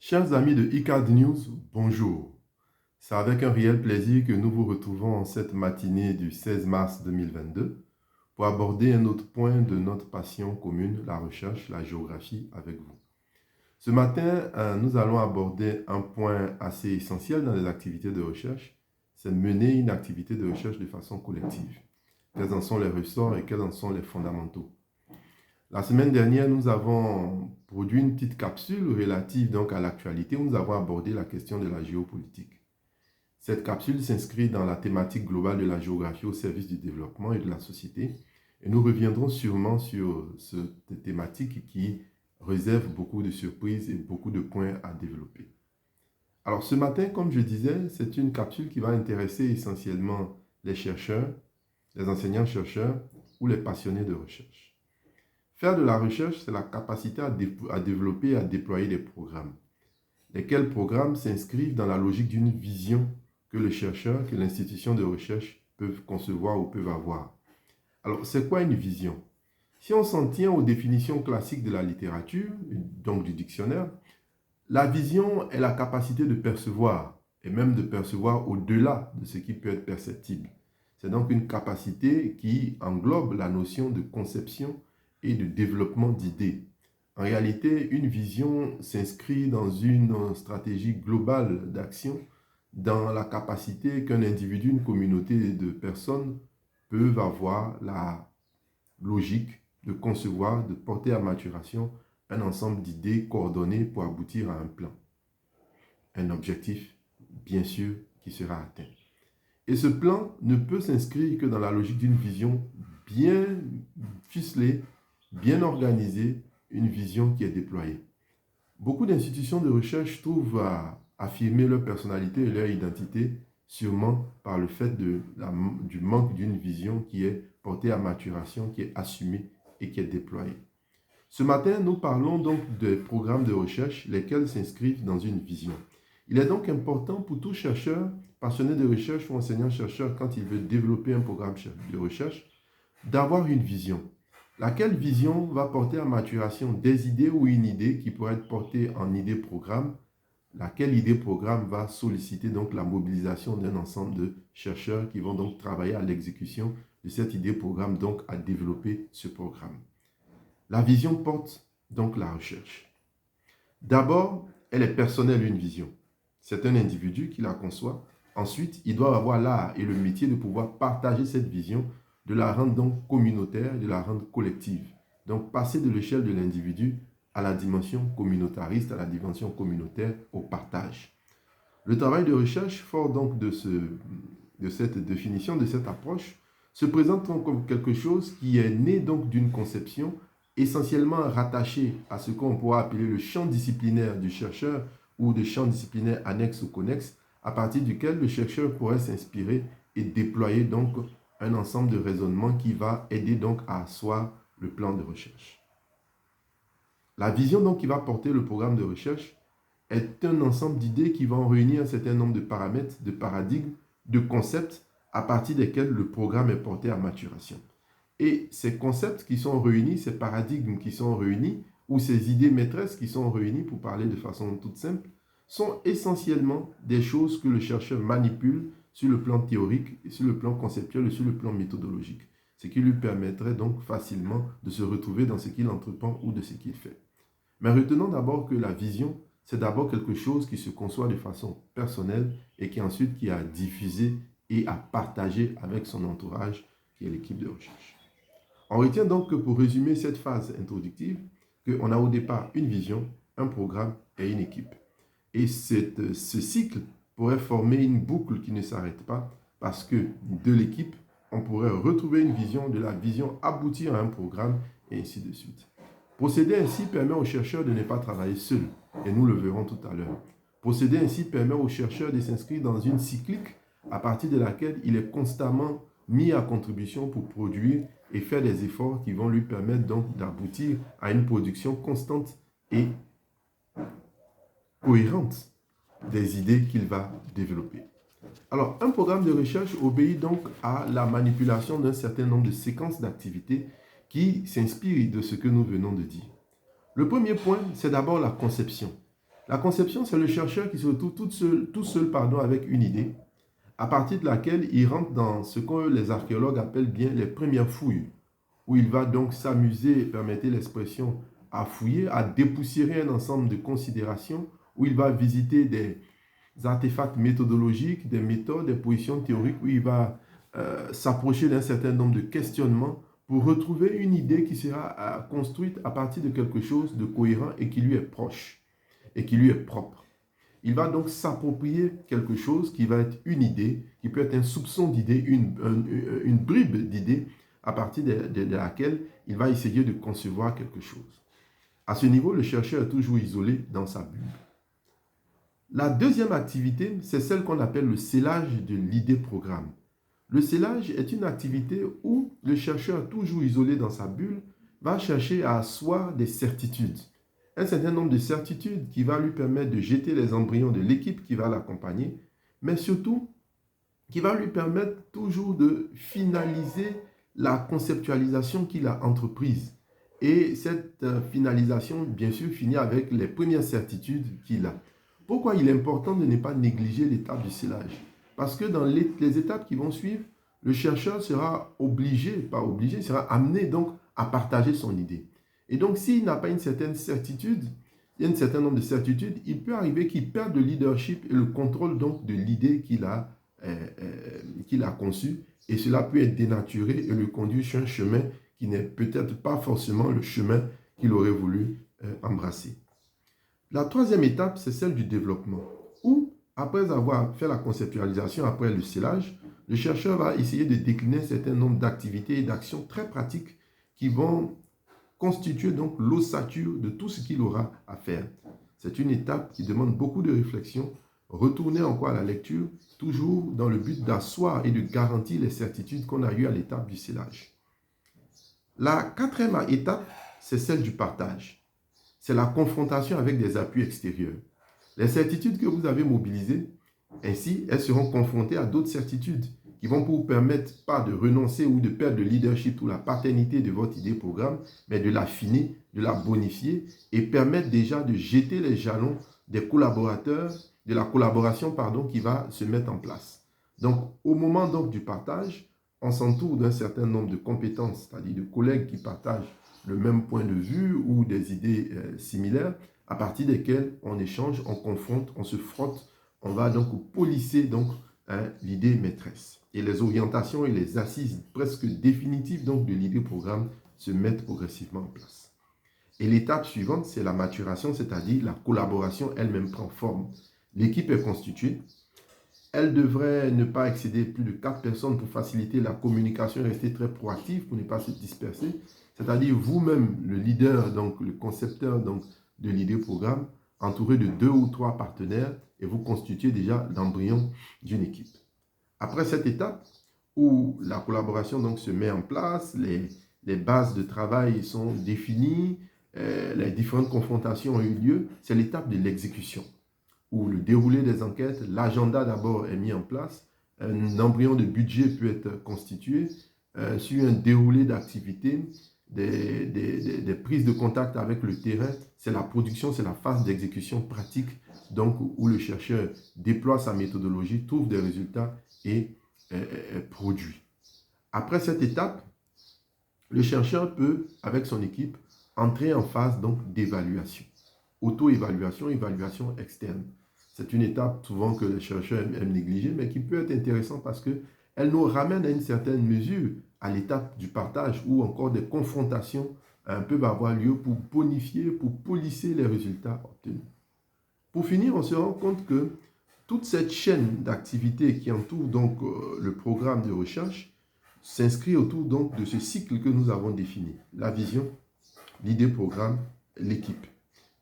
Chers amis de ICAD News, bonjour. C'est avec un réel plaisir que nous vous retrouvons en cette matinée du 16 mars 2022 pour aborder un autre point de notre passion commune, la recherche, la géographie, avec vous. Ce matin, nous allons aborder un point assez essentiel dans les activités de recherche, c'est mener une activité de recherche de façon collective. Quels en sont les ressorts et quels en sont les fondamentaux? La semaine dernière, nous avons produit une petite capsule relative donc à l'actualité où nous avons abordé la question de la géopolitique. Cette capsule s'inscrit dans la thématique globale de la géographie au service du développement et de la société. Et nous reviendrons sûrement sur cette thématique qui réserve beaucoup de surprises et beaucoup de points à développer. Alors ce matin, comme je disais, c'est une capsule qui va intéresser essentiellement les chercheurs, les enseignants-chercheurs ou les passionnés de recherche. Faire de la recherche, c'est la capacité à développer et à déployer des programmes, lesquels programmes s'inscrivent dans la logique d'une vision que le chercheur, que l'institution de recherche peuvent concevoir ou peuvent avoir. Alors, c'est quoi une vision? Si on s'en tient aux définitions classiques de la littérature, donc du dictionnaire, la vision est la capacité de percevoir, et même de percevoir au-delà de ce qui peut être perceptible. C'est donc une capacité qui englobe la notion de conception et de développement d'idées. En réalité, une vision s'inscrit dans une stratégie globale d'action, dans la capacité qu'un individu, une communauté de personnes peuvent avoir la logique de concevoir, de porter à maturation un ensemble d'idées coordonnées pour aboutir à un plan, un objectif, bien sûr, qui sera atteint. Et ce plan ne peut s'inscrire que dans la logique d'une vision bien ficelée, bien organisée, une vision qui est déployée. Beaucoup d'institutions de recherche trouvent à affirmer leur personnalité et leur identité sûrement par le fait du manque d'une vision qui est portée à maturation, qui est assumée et qui est déployée. Ce matin, nous parlons donc des programmes de recherche, lesquels s'inscrivent dans une vision. Il est donc important pour tout chercheur, passionné de recherche ou enseignant-chercheur, quand il veut développer un programme de recherche, d'avoir une vision. Laquelle vision va porter à maturation des idées ou une idée qui pourrait être portée en idée-programme, laquelle idée-programme va solliciter donc la mobilisation d'un ensemble de chercheurs qui vont donc travailler à l'exécution de cette idée-programme, donc à développer ce programme. La vision porte donc la recherche. D'abord, elle est personnelle, une vision. C'est un individu qui la conçoit. Ensuite, il doit avoir l'art et le métier de pouvoir partager cette vision, de la rendre donc communautaire, de la rendre collective. Donc, passer de l'échelle de l'individu à la dimension communautariste, à la dimension communautaire, au partage. Le travail de recherche, fort donc de cette définition, de cette approche, se présente donc comme quelque chose qui est né donc d'une conception essentiellement rattaché à ce qu'on pourra appeler le champ disciplinaire du chercheur ou des champs disciplinaires annexes ou connexes, à partir duquel le chercheur pourrait s'inspirer et déployer donc un ensemble de raisonnements qui va aider donc à asseoir le plan de recherche. La vision donc qui va porter le programme de recherche est un ensemble d'idées qui vont réunir un certain nombre de paramètres, de paradigmes, de concepts à partir desquels le programme est porté à maturation. Et ces concepts qui sont réunis, ces paradigmes qui sont réunis, ou ces idées maîtresses qui sont réunies, pour parler de façon toute simple, sont essentiellement des choses que le chercheur manipule sur le plan théorique, sur le plan conceptuel et sur le plan méthodologique. Ce qui lui permettrait donc facilement de se retrouver dans ce qu'il entreprend ou de ce qu'il fait. Mais retenons d'abord que la vision, c'est d'abord quelque chose qui se conçoit de façon personnelle et qui ensuite qui a diffusé et à partager avec son entourage, qui est l'équipe de recherche. On retient donc que pour résumer cette phase introductive, qu'on a au départ une vision, un programme et une équipe. Et ce cycle pourrait former une boucle qui ne s'arrête pas parce que de l'équipe, on pourrait retrouver une vision, de la vision aboutir à un programme et ainsi de suite. Procéder ainsi permet aux chercheurs de ne pas travailler seuls, et nous le verrons tout à l'heure. Procéder ainsi permet aux chercheurs de s'inscrire dans une cyclique à partir de laquelle il est constamment mis à contribution pour produire et faire des efforts qui vont lui permettre donc d'aboutir à une production constante et cohérente des idées qu'il va développer. Alors, un programme de recherche obéit donc à la manipulation d'un certain nombre de séquences d'activités qui s'inspirent de ce que nous venons de dire. Le premier point, c'est d'abord la conception. La conception, c'est le chercheur qui se retrouve tout seul avec une idée, à partir de laquelle il rentre dans ce que les archéologues appellent bien les premières fouilles, où il va donc s'amuser, permettez l'expression, à fouiller, à dépoussiérer un ensemble de considérations, où il va visiter des artefacts méthodologiques, des méthodes, des positions théoriques, où il va s'approcher d'un certain nombre de questionnements pour retrouver une idée qui sera construite à partir de quelque chose de cohérent et qui lui est proche et qui lui est propre. Il va donc s'approprier quelque chose qui va être une idée, qui peut être un soupçon d'idée, une bribe d'idée, à partir de laquelle il va essayer de concevoir quelque chose. À ce niveau, le chercheur est toujours isolé dans sa bulle. La deuxième activité, c'est celle qu'on appelle le scellage de l'idée-programme. Le scellage est une activité où le chercheur, toujours isolé dans sa bulle, va chercher à asseoir des certitudes. Un certain nombre de certitudes qui va lui permettre de jeter les embryons de l'équipe qui va l'accompagner, mais surtout qui va lui permettre toujours de finaliser la conceptualisation qu'il a entreprise. Et cette finalisation, bien sûr, finit avec les premières certitudes qu'il a. Pourquoi il est important de ne pas négliger l'étape du scellage? Parce que dans les étapes qui vont suivre, le chercheur sera sera amené donc à partager son idée. Et donc, s'il n'a pas une certaine certitude, il y a un certain nombre de certitudes, il peut arriver qu'il perde le leadership et le contrôle donc de l'idée qu'il a conçue. Et cela peut être dénaturé et le conduire sur un chemin qui n'est peut-être pas forcément le chemin qu'il aurait voulu embrasser. La troisième étape, c'est celle du développement, où, après avoir fait la conceptualisation, après le scellage, le chercheur va essayer de décliner un certain nombre d'activités et d'actions très pratiques qui vont constituer donc l'ossature de tout ce qu'il aura à faire. C'est une étape qui demande beaucoup de réflexion. Retourner encore à la lecture, toujours dans le but d'asseoir et de garantir les certitudes qu'on a eues à l'étape du scellage. La quatrième étape, c'est celle du partage. C'est la confrontation avec des appuis extérieurs. Les certitudes que vous avez mobilisées, ainsi, elles seront confrontées à d'autres certitudes qui vont vous permettre pas de renoncer ou de perdre le leadership ou la paternité de votre idée-programme, mais de l'affiner, de la bonifier et permettre déjà de jeter les jalons des collaborateurs, de la collaboration qui va se mettre en place. Donc, au moment donc du partage, on s'entoure d'un certain nombre de compétences, c'est-à-dire de collègues qui partagent le même point de vue ou des idées similaires, à partir desquelles on échange, on confronte, on se frotte, on va donc polisser l'idée maîtresse. Et les orientations et les assises presque définitives donc de l'idée-programme se mettent progressivement en place. Et l'étape suivante, c'est la maturation, c'est-à-dire la collaboration elle-même prend forme. L'équipe est constituée. Elle devrait ne pas excéder plus de 4 personnes pour faciliter la communication et rester très proactive pour ne pas se disperser. C'est-à-dire vous-même, le leader, donc le concepteur donc, de l'idée-programme, entouré de 2 ou 3 partenaires et vous constituez déjà l'embryon d'une équipe. Après cette étape où la collaboration donc, se met en place, les bases de travail sont définies, les différentes confrontations ont eu lieu, c'est l'étape de l'exécution, où le déroulé des enquêtes, l'agenda d'abord est mis en place, un embryon de budget peut être constitué, sur un déroulé d'activités, des prises de contact avec le terrain, c'est la production, c'est la phase d'exécution pratique, donc où le chercheur déploie sa méthodologie, trouve des résultats et produit. Après cette étape, le chercheur peut, avec son équipe, entrer en phase donc d'évaluation. Auto-évaluation, évaluation externe. C'est une étape souvent que les chercheurs aiment négliger, mais qui peut être intéressante parce qu'elle nous ramène à une certaine mesure à l'étape du partage où encore des confrontations peuvent avoir lieu pour bonifier, pour polisser les résultats obtenus. Pour finir, on se rend compte que toute cette chaîne d'activités qui entoure donc le programme de recherche s'inscrit autour donc de ce cycle que nous avons défini. La vision, l'idée-programme, l'équipe.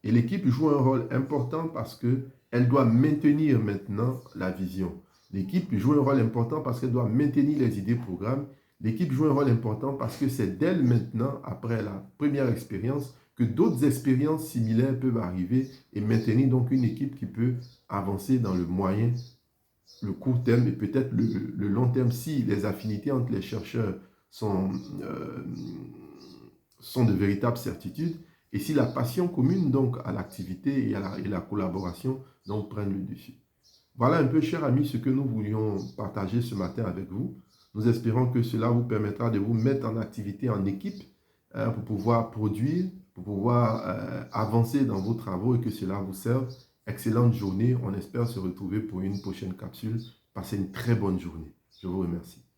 Et l'équipe joue un rôle important parce qu'elle doit maintenir maintenant la vision. L'équipe joue un rôle important parce qu'elle doit maintenir les idées-programmes. L'équipe joue un rôle important parce que c'est d'elle maintenant, après la première expérience, que d'autres expériences similaires peuvent arriver et maintenir donc une équipe qui peut avancer dans le moyen, le court terme et peut-être le long terme si les affinités entre les chercheurs sont de véritables certitudes. et si la passion commune donc à l'activité et la collaboration donc prennent le dessus. Voilà un peu, chers amis, ce que nous voulions partager ce matin avec vous. Nous espérons que cela vous permettra de vous mettre en activité en équipe pour pouvoir produire, pour pouvoir avancer dans vos travaux et que cela vous serve. Excellente journée. On espère se retrouver pour une prochaine capsule. Passez une très bonne journée. Je vous remercie.